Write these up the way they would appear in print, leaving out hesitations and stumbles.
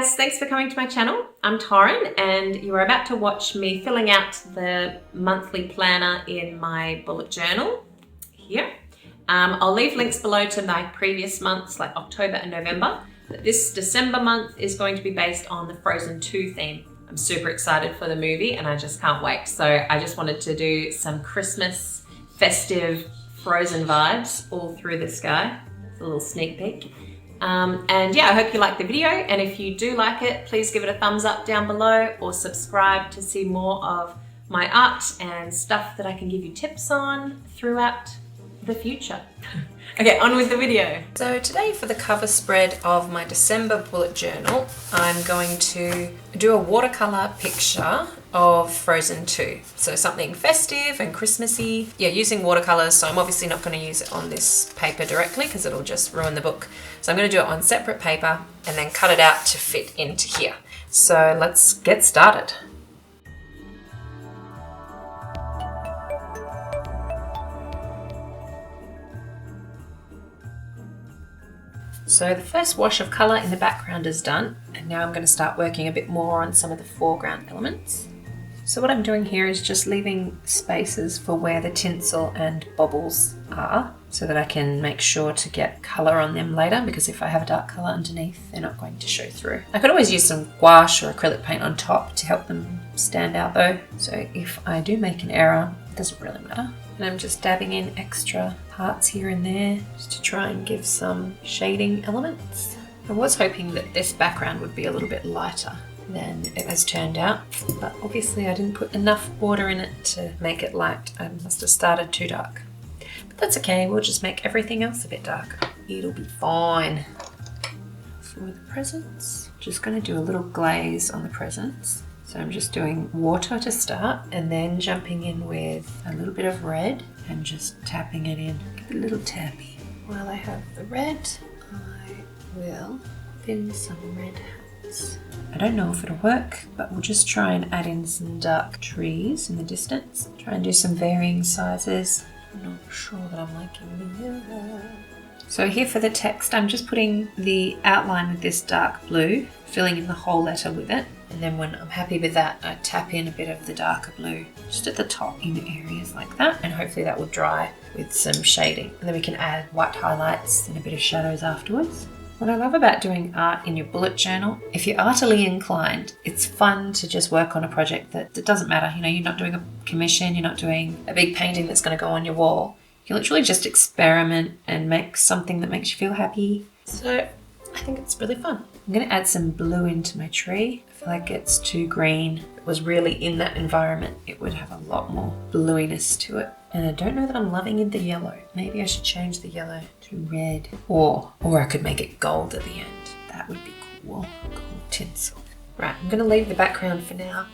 guys, thanks for coming to my channel. I'm Torryn and you are about to watch me filling out the monthly planner in my bullet journal here. I'll leave links below to my previous months like October and November. This December month is going to be based on the Frozen 2 theme. I'm super excited for the movie and I just can't wait. So I just wanted to do some Christmas festive Frozen vibes all through the sky. It's a little sneak peek. And yeah, I hope you like the video, and if you do like it, please give it a thumbs up down below or subscribe to see more of my art and stuff that I can give you tips on throughout the future. Okay, on with the video. So today for the cover spread of my December bullet journal, I'm going to do a watercolour picture of Frozen 2. So something festive and Christmassy. Yeah, using watercolours, so I'm obviously not going to use it on this paper directly because it'll just ruin the book. So I'm going to do it on separate paper and then cut it out to fit into here. So let's get started. So the first wash of colour in the background is done, and now I'm going to start working a bit more on some of the foreground elements. So what I'm doing here is just leaving spaces for where the tinsel and bubbles are so that I can make sure to get colour on them later, because if I have a dark colour underneath, they're not going to show through. I could always use some gouache or acrylic paint on top to help them stand out though. So if I do make an error, it doesn't really matter. And I'm just dabbing in extra parts here and there just to try and give some shading elements. I was hoping that this background would be a little bit lighter than it has turned out, but obviously I didn't put enough water in it to make it light. I must have started too dark. But that's okay, we'll just make everything else a bit darker. It'll be fine. For the presents, just going to do a little glaze on the presents. So I'm just doing water to start and then jumping in with a little bit of red and just tapping it in. Give it a little tappy. While I have the red, I will put in some red hats. I don't know if it'll work, but we'll just try and add in some dark trees in the distance. Try and do some varying sizes. I'm not sure that I'm liking the yellow. So here for the text, I'm just putting the outline with this dark blue, filling in the whole letter with it. And then when I'm happy with that, I tap in a bit of the darker blue just at the top in areas like that. And hopefully that will dry with some shading. And then we can add white highlights and a bit of shadows afterwards. What I love about doing art in your bullet journal, if you're artily inclined, it's fun to just work on a project that doesn't matter. You know, you're not doing a commission, you're not doing a big painting that's going to go on your wall. You can literally just experiment and make something that makes you feel happy. So I think it's really fun. I'm going to add some blue into my tree. I feel like it's too green. If it was really in that environment, it would have a lot more bluiness to it. And I don't know that I'm loving the yellow. Maybe I should change the yellow to red. Or I could make it gold at the end. That would be cool. Gold tinsel. Right, I'm going to leave the background for now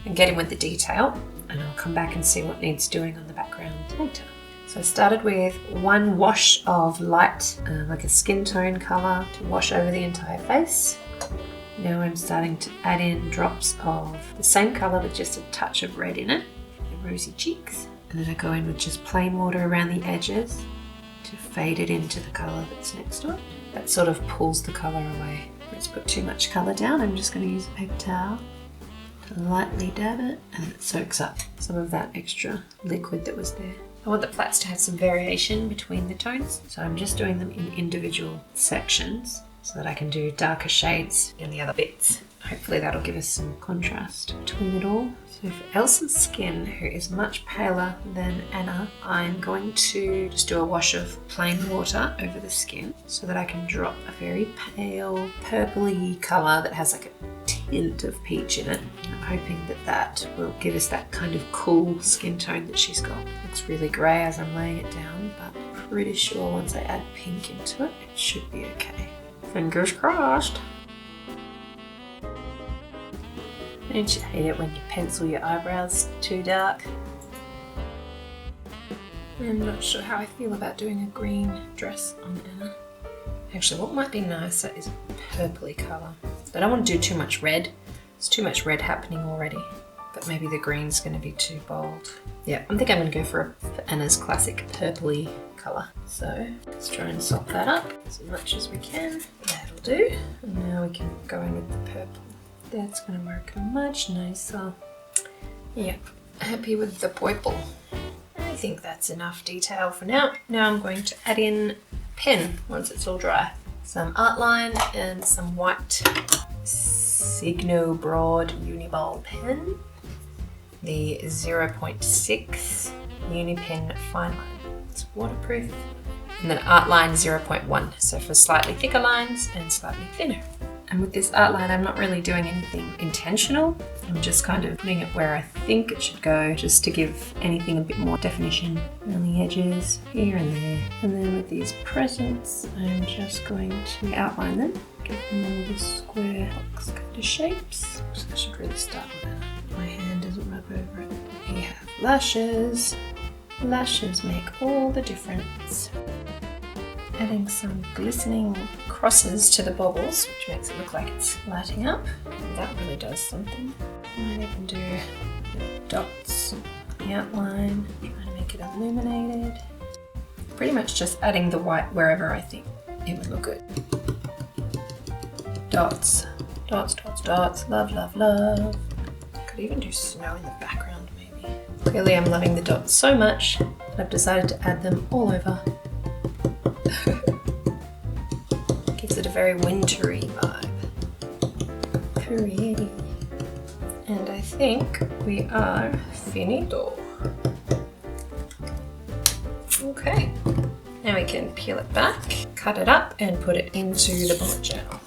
and get in with the detail. And I'll come back and see what needs doing on the background later. So I started with one wash of light, like a skin tone colour to wash over the entire face. Now I'm starting to add in drops of the same colour with just a touch of red in it, the rosy cheeks. And then I go in with just plain water around the edges to fade it into the colour that's next to it. That sort of pulls the colour away. Let's put too much colour down. I'm just going to use a paper towel to lightly dab it, and it soaks up some of that extra liquid that was there. I want the plats to have some variation between the tones, so I'm just doing them in individual sections so that I can do darker shades in the other bits. Hopefully that'll give us some contrast between it all. So for Elsa's skin, who is much paler than Anna, I'm going to just do a wash of plain water over the skin so that I can drop a very pale purpley colour that has like a tint of peach in it. I'm hoping that that will give us that kind of cool skin tone that she's got. Looks really grey as I'm laying it down, but I'm pretty sure once I add pink into it, it should be okay. Fingers crossed. Don't you hate it when you pencil your eyebrows too dark? I'm not sure how I feel about doing a green dress on Anna. Actually, what might be nicer is a purpley colour. I don't want to do too much red. There's too much red happening already. But maybe the green's going to be too bold. Yeah, I think I'm going to go for Anna's classic purpley watercolour. So let's try and salt that up as much as we can. That'll do. And now we can go in with the purple. That's going to work much nicer. Yep, happy with the purple. I think that's enough detail for now. Now I'm going to add in pen once it's all dry. Some outline and some white Signo Broad Uniball pen. The 0.6 Unipen Fine Line. It's waterproof. And then outline 0.1, so for slightly thicker lines and slightly thinner. And with this outline, I'm not really doing anything intentional. I'm just kind of putting it where I think it should go, just to give anything a bit more definition around the edges, here and there. And then with these presents, I'm just going to outline them, give them all the square box kind of shapes. So I should really start with that. My hand doesn't rub over it. We have lashes. Lashes make all the difference. Adding some glistening crosses to the bobbles, which makes it look like it's lighting up. That really does something. I might even do dots on the outline, trying to make it illuminated. Pretty much just adding the white wherever I think it would look good. Dots, dots, dots, dots, love, love, love. Could even do snow in the background maybe. Clearly I'm loving the dots so much that I've decided to add them all over. Gives it a very wintry vibe. Pretty. And I think we are finito. Okay. Now we can peel it back, cut it up, and put it into the bullet journal.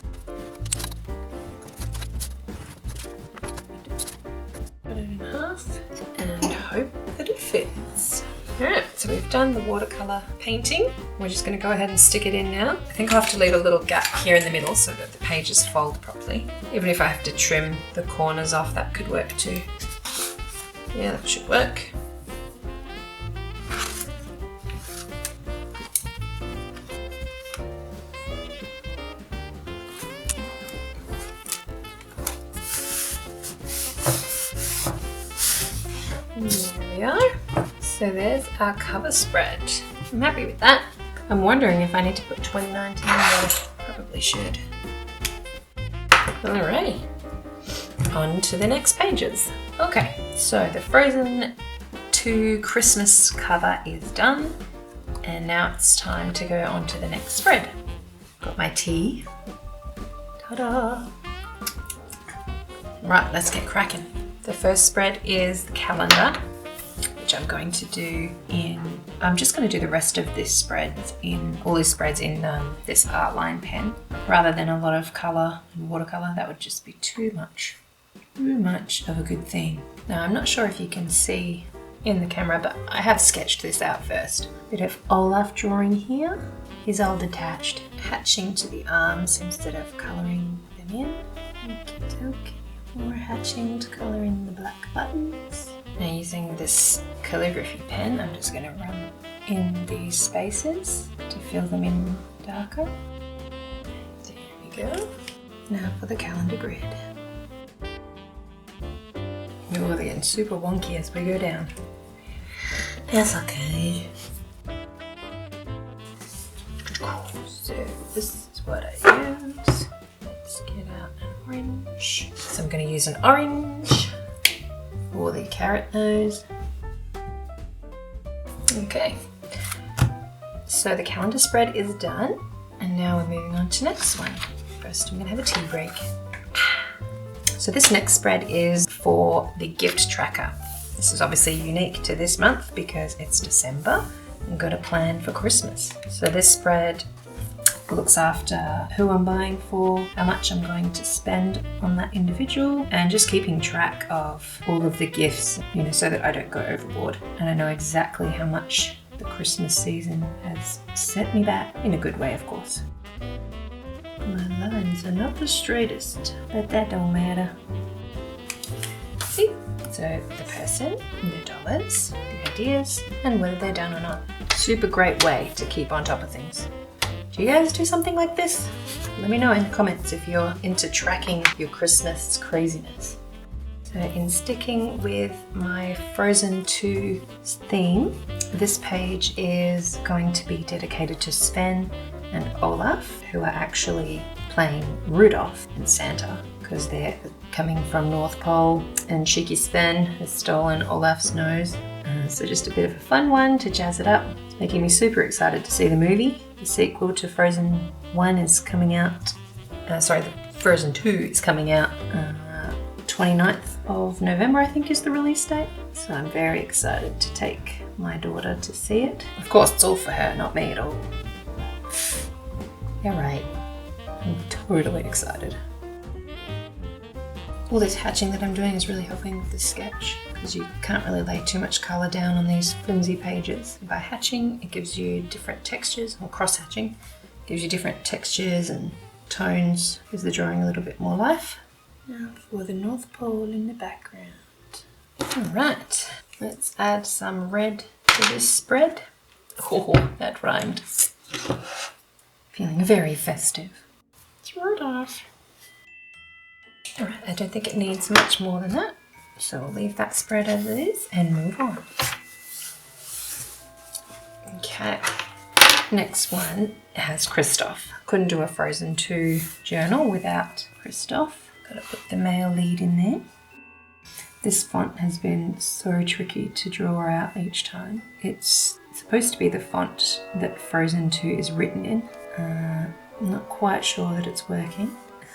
Put it in half and hope that it fits. Alright, so we've done the watercolour painting. We're just going to go ahead and stick it in now. I think I have to leave a little gap here in the middle so that the pages fold properly. Even if I have to trim the corners off, that could work too. Yeah, that should work. There we are. So there's our cover spread. I'm happy with that. I'm wondering if I need to put 2019 in there. Probably should. Alrighty. On to the next pages. Okay, so the Frozen 2 Christmas cover is done. And now it's time to go on to the next spread. Got my tea. Ta-da! Right, let's get cracking. The first spread is the calendar, which I'm going to do in, I'm just going to do the rest of this spread in, all these spreads in this outline pen, rather than a lot of colour and watercolour. That would just be too much of a good thing. Now I'm not sure if you can see in the camera, but I have sketched this out first. Bit of Olaf drawing here. He's all detached, hatching to the arms instead of colouring them in. Okay. More hatching to colour in the black buttons. Now using this calligraphy pen, I'm just going to run in these spaces to fill them in darker. There we go. Now for the calendar grid. Oh, they're getting super wonky as we go down. That's okay. So this is what I use. Let's get out an orange. So I'm going to use an orange for the carrot nose. Okay, so the calendar spread is done, and now we're moving on to the next one. First I'm going to have a tea break. So this next spread is for the gift tracker. This is obviously unique to this month because it's December and got a plan for Christmas. So this spread looks after who I'm buying for, how much I'm going to spend on that individual, and just keeping track of all of the gifts, so that I don't go overboard. And I know exactly how much the Christmas season has set me back, in a good way, of course. My lines are not the straightest, but that don't matter. See? So the person, the dollars, the ideas, and whether they're done or not. Super great way to keep on top of things. Do you guys do something like this? Let me know in the comments if you're into tracking your Christmas craziness. So in sticking with my Frozen 2 theme, This page is going to be dedicated to Sven and Olaf, who are actually playing Rudolph and Santa because they're coming from North Pole, and cheeky Sven has stolen Olaf's nose. So just a bit of a fun one to jazz it up. It's making me super excited to see the movie. The sequel to Frozen 1 is coming out, the Frozen 2 is coming out 29th of November, I think is the release date. So I'm very excited to take my daughter to see it. Of course, it's all for her, not me at all. Yeah, right. I'm totally excited. All this hatching that I'm doing is really helping with the sketch because you can't really lay too much colour down on these flimsy pages. By hatching, it gives you different textures, or cross-hatching, gives you different textures and tones, gives the drawing a little bit more life. Now for the North Pole in the background. Alright, let's add some red to this spread. Oh, that rhymed. Feeling very festive. It's Rudolph. Alright, I don't think it needs much more than that, so we'll leave that spread as it is and move on. Okay, next one has Kristoff. Couldn't do a Frozen 2 journal without Kristoff. Gotta put the male lead in there. This font has been so tricky to draw out each time. It's supposed to be the font that Frozen 2 is written in. I'm not quite sure that it's working,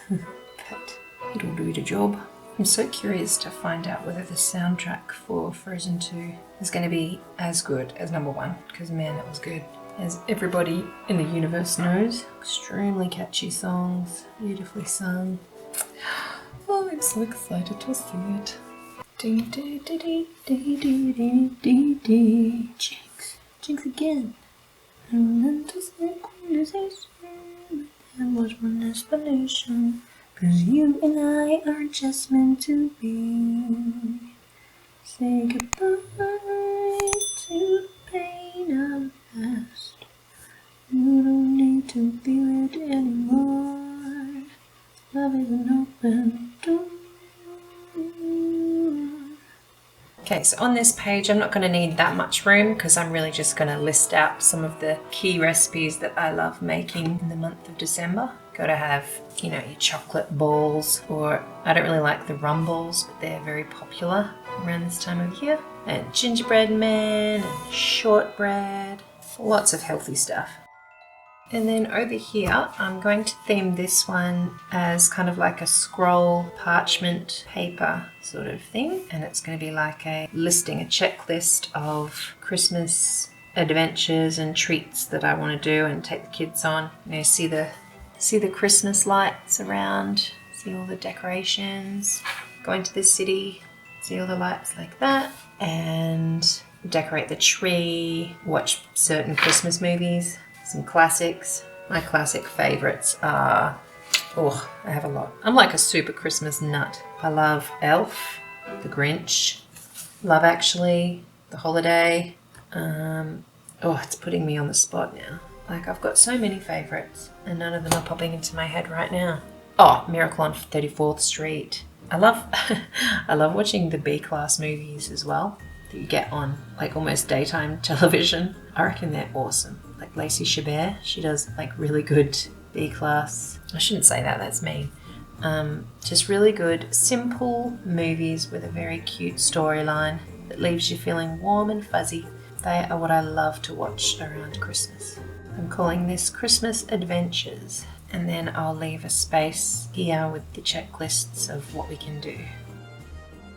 but it'll do the job. I'm so curious to find out whether the soundtrack for Frozen 2 is going to be as good as number 1, because man, that was good. As everybody in the universe knows, extremely catchy songs, beautifully sung. Oh, I'm so excited to see it. Jinx. Jinx again. And was one explanation. 'Cause you and I are just meant to be. Say goodbye to the pain of the past. You don't need to feel it anymore. Love is an open door. Okay, so on this page I'm not going to need that much room because I'm really just going to list out some of the key recipes that I love making in the month of December. Got to have, you know, your chocolate balls, or I don't really like the rum balls, but they're very popular around this time of year. And gingerbread man and shortbread, lots of healthy stuff. And then over here, I'm going to theme this one as kind of like a scroll parchment paper sort of thing. And it's going to be like a checklist of Christmas adventures and treats that I want to do and take the kids on. You know, see the Christmas lights around, see all the decorations, go into the city, see all the lights like that, and decorate the tree, watch certain Christmas movies. Some classics. My classic favourites are, I have a lot. I'm like a super Christmas nut. I love Elf, The Grinch, Love Actually, The Holiday. It's putting me on the spot now. Like, I've got so many favourites and none of them are popping into my head right now. Oh, Miracle on 34th Street. I love watching the B-class movies as well that you get on like almost daytime television. I reckon they're awesome. Like Lacey Chabert, she does like really good B-class. I shouldn't say that, that's mean. Just really good, simple movies with a very cute storyline that leaves you feeling warm and fuzzy. They are what I love to watch around Christmas. I'm calling this Christmas Adventures, and then I'll leave a space here with the checklists of what we can do.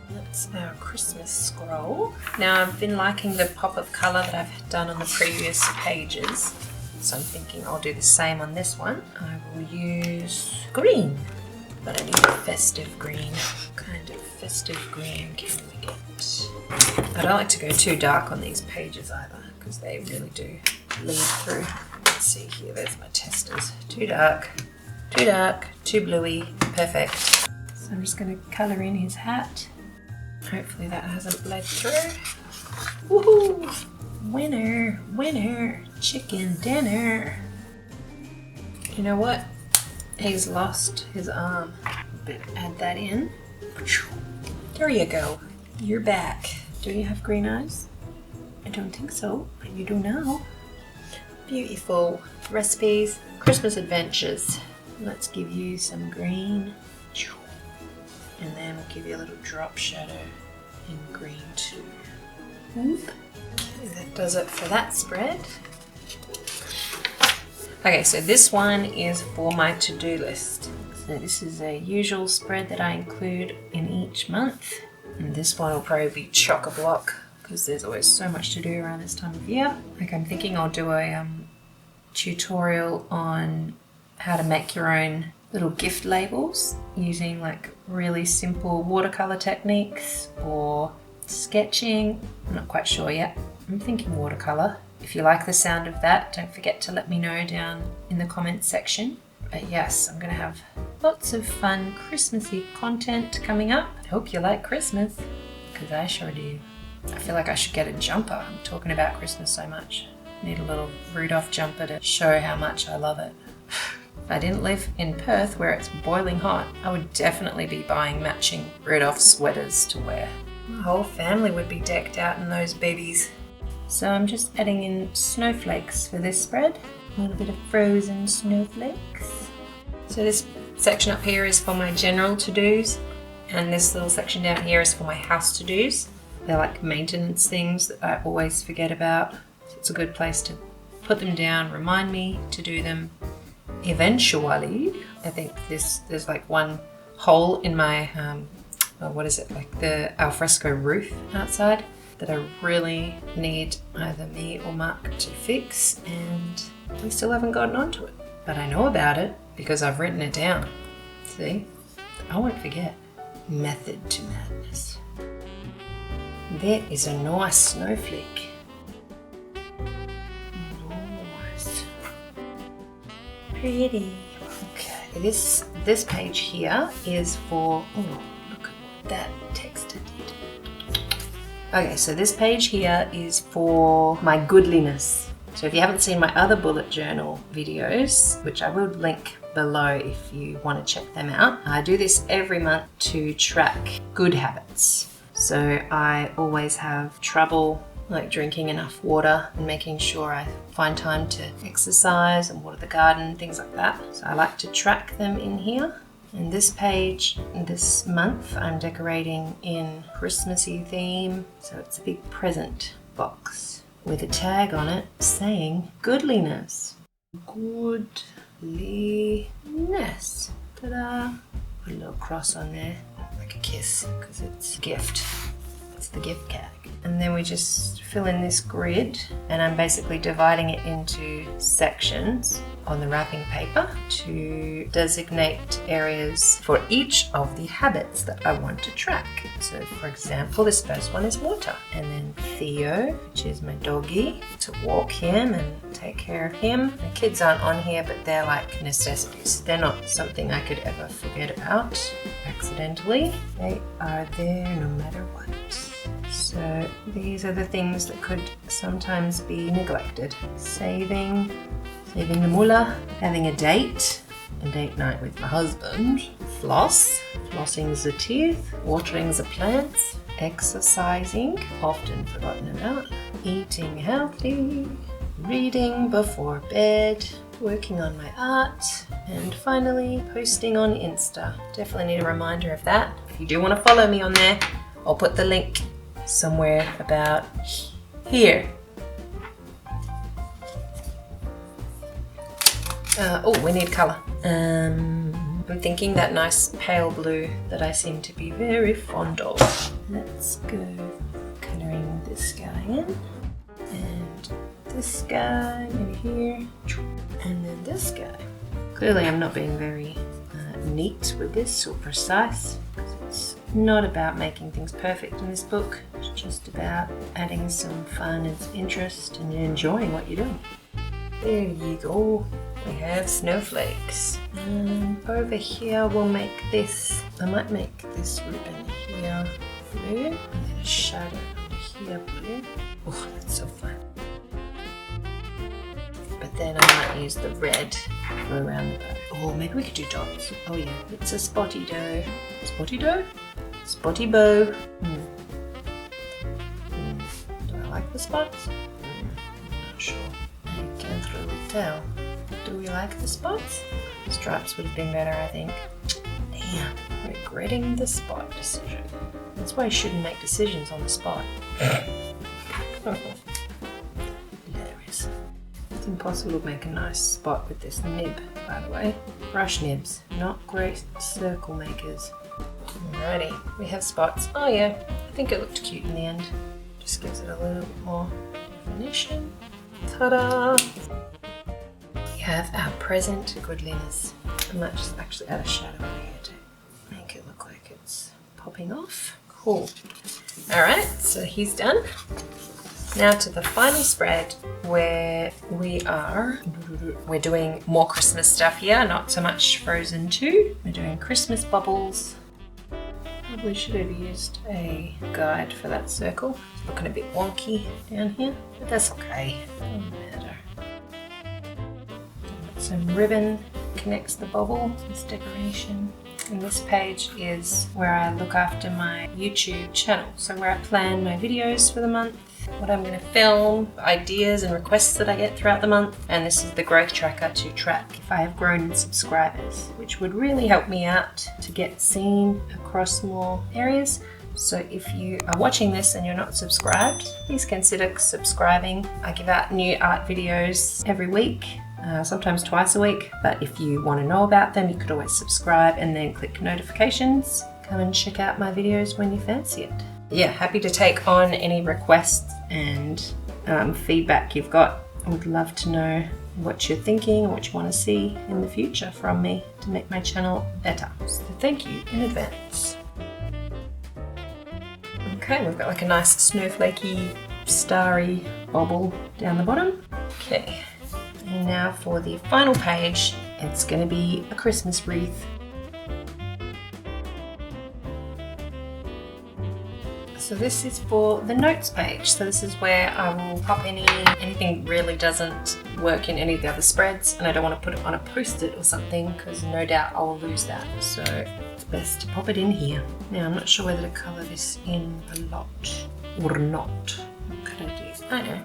That's our Christmas scroll. Now I've been liking the pop of colour that I've done on the previous pages, so I'm thinking I'll do the same on this one. I will use green, but I need a festive green. What kind of festive green can we get? I don't like to go too dark on these pages either, because they really do lead through. Let's see here, there's my testers. Too dark, too bluey, perfect. So I'm just going to colour in his hat. Hopefully that hasn't bled through. Woohoo! Winner, chicken dinner. You know what? He's lost his arm. Better add that in. There you go. You're back. Do you have green eyes? don't think so, but you do now. Beautiful recipes, Christmas adventures. Let's give you some green. And then we'll give you a little drop shadow in green too. Okay, that does it for that spread. Okay, so this one is for my to-do list. So this is a usual spread that I include in each month. And this one will probably be chock-a-block because there's always so much to do around this time of year. Like I'm thinking I'll do a tutorial on how to make your own little gift labels using like really simple watercolour techniques or sketching. I'm not quite sure yet. I'm thinking watercolour. If you like the sound of that, don't forget to let me know down in the comments section. But yes, I'm gonna have lots of fun Christmassy content coming up. I hope you like Christmas, because I sure do. I feel like I should get a jumper. I'm talking about Christmas so much. Need a little Rudolph jumper to show how much I love it. If I didn't live in Perth where it's boiling hot, I would definitely be buying matching Rudolph sweaters to wear. My whole family would be decked out in those babies. So I'm just adding in snowflakes for this spread. A little bit of frozen snowflakes. So this section up here is for my general to-dos, and this little section down here is for my house to-dos. They're like maintenance things that I always forget about. So it's a good place to put them down, remind me to do them eventually. I think there's like one hole in my, what is it, like the alfresco roof outside that I really need either me or Mark to fix, and we still haven't gotten onto it. But I know about it because I've written it down. See? I won't forget. Method to madness. There is a nice snowflake. Nice. Pretty. Okay, this page here is for, oh, look at what that text did. Okay, so this page here is for my goodliness. So if you haven't seen my other bullet journal videos, which I will link below if you want to check them out, I do this every month to track good habits. So I always have trouble like drinking enough water and making sure I find time to exercise and water the garden, things like that. So I like to track them in here. And this page, this month, I'm decorating in Christmassy theme. So it's a big present box with a tag on it saying goodliness. Goodliness. Ta-da! Put a little cross on there, like a kiss, because it's a gift. It's the gift tag. And then we just fill in this grid, and I'm basically dividing it into sections on the wrapping paper to designate areas for each of the habits that I want to track. So for example, this first one is water, and then Theo, which is my doggy, to walk him and take care of him. The kids aren't on here, but they're like necessities. They're not something I could ever forget about accidentally. They are there no matter what. So these are the things that could sometimes be neglected. Saving the moolah, having a date night with my husband, flossing the teeth, watering the plants, exercising, often forgotten about, eating healthy, reading before bed, working on my art, and finally posting on Insta. Definitely need a reminder of that. If you do want to follow me on there, I'll put the link somewhere about here. Oh, we need colour. I'm thinking that nice pale blue that I seem to be very fond of. Let's go colouring this guy in. And this guy maybe here. And then this guy. Clearly I'm not being very neat with this or precise, because it's not about making things perfect in this book. It's just about adding some fun and interest and enjoying what you're doing. There you go. We have snowflakes. And over here we'll make this. I might make this ribbon here blue, and then a shadow over here blue. Oh, that's so fun. But then I might use the red for around the bow. Oh, maybe we could do dots. Oh yeah, it's a spotty dough. Spotty dough? Spotty bow. Do I like the spots? Not sure. I can't really tell. Do we like the spots? Stripes would have been better, I think. Damn, regretting the spot decision. That's why you shouldn't make decisions on the spot. Hilarious. It's impossible to make a nice spot with this nib, by the way. Brush nibs, not great circle makers. Alrighty, we have spots. Oh yeah, I think it looked cute in the end. Just gives it a little bit more definition. Ta-da! We have our present goodliness. I might just actually add a shadow over here to make it look like it's popping off. Cool. Alright, so he's done. Now to the final spread where we're doing more Christmas stuff here, not so much Frozen 2. We're doing Christmas bubbles. Probably should have used a guide for that circle. It's looking a bit wonky down here, but that's okay. Doesn't matter. Some ribbon connects the bubble, this decoration. And this page is where I look after my YouTube channel. So where I plan my videos for the month, what I'm going to film, ideas and requests that I get throughout the month. And this is the growth tracker to track if I have grown in subscribers, which would really help me out to get seen across more areas. So if you are watching this and you're not subscribed, please consider subscribing. I give out new art videos every week. Sometimes twice a week, but if you want to know about them, you could always subscribe and then click notifications. Come and check out my videos when you fancy it. Yeah, happy to take on any requests and feedback you've got. I would love to know what you're thinking, what you want to see in the future from me to make my channel better. So thank you in advance. Okay, we've got like a nice snowflakey, starry bobble down the bottom. Okay. And now for the final page, it's going to be a Christmas wreath. So this is for the notes page. So this is where I will pop anything really doesn't work in any of the other spreads, and I don't want to put it on a post-it or something because no doubt I'll lose that. So it's best to pop it in here. Now I'm not sure whether to colour this in a lot or not. What could I do? I know.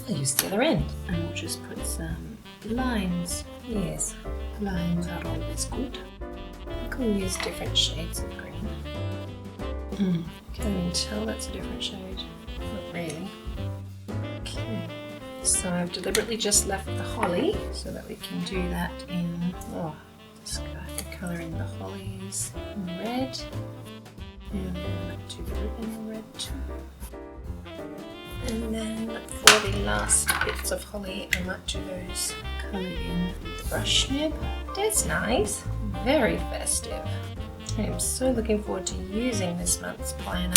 I'll use the other end and we'll just put some lines. Yes, lines are always good. I can use different shades of green. Can't even tell that's a different shade. Not really. Okay, so I've deliberately just left the holly so that we can do that in, this guy, colour in the hollies in red. And then I might do the ribbon in red too. And then for the last bits of holly, I might do those coloured in with the brush nib. That's nice. Very festive. I am so looking forward to using this month's planner.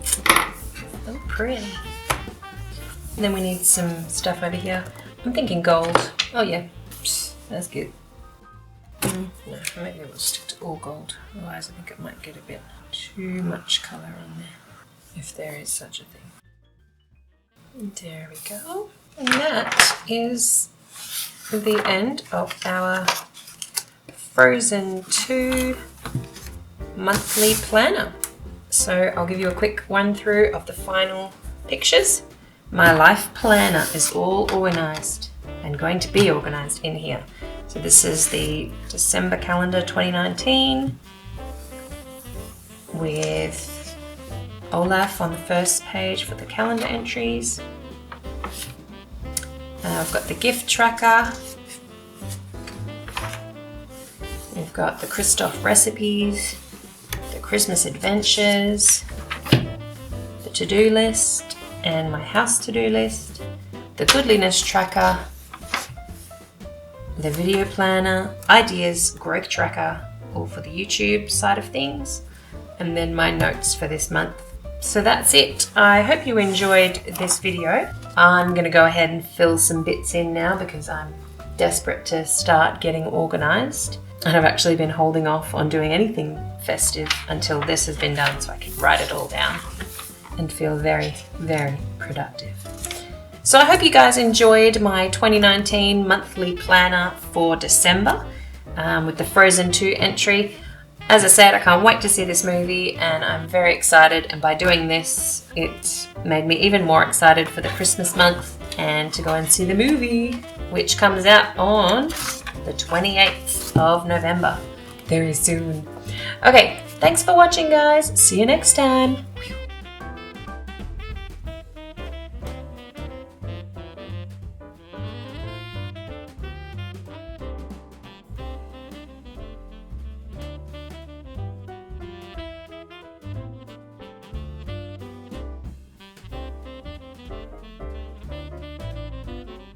So pretty. And then we need some stuff over here. I'm thinking gold. Oh yeah, that's good. No, maybe we'll stick to all gold. Otherwise I think it might get a bit too much colour on there, if there is such a thing. There we go. And that is the end of our Frozen 2 monthly planner. So I'll give you a quick run through of the final pictures. My life planner is all organised and going to be organised in here. So this is the December calendar 2019 with Olaf on the first page for the calendar entries. I've got the gift tracker. We've got the Christoph recipes, the Christmas adventures, the to-do list and my house to-do list, the goodliness tracker, the video planner, ideas, growth tracker, all for the YouTube side of things, and then my notes for this month. So that's it. I hope you enjoyed this video. I'm going to go ahead and fill some bits in now because I'm desperate to start getting organised. And I've actually been holding off on doing anything festive until this has been done so I can write it all down and feel very, very productive. So I hope you guys enjoyed my 2019 monthly planner for December with the Frozen 2 entry. As I said, I can't wait to see this movie and I'm very excited, and by doing this it made me even more excited for the Christmas month and to go and see the movie, which comes out on the 28th of November. Very soon. Okay, thanks for watching guys. See you next time.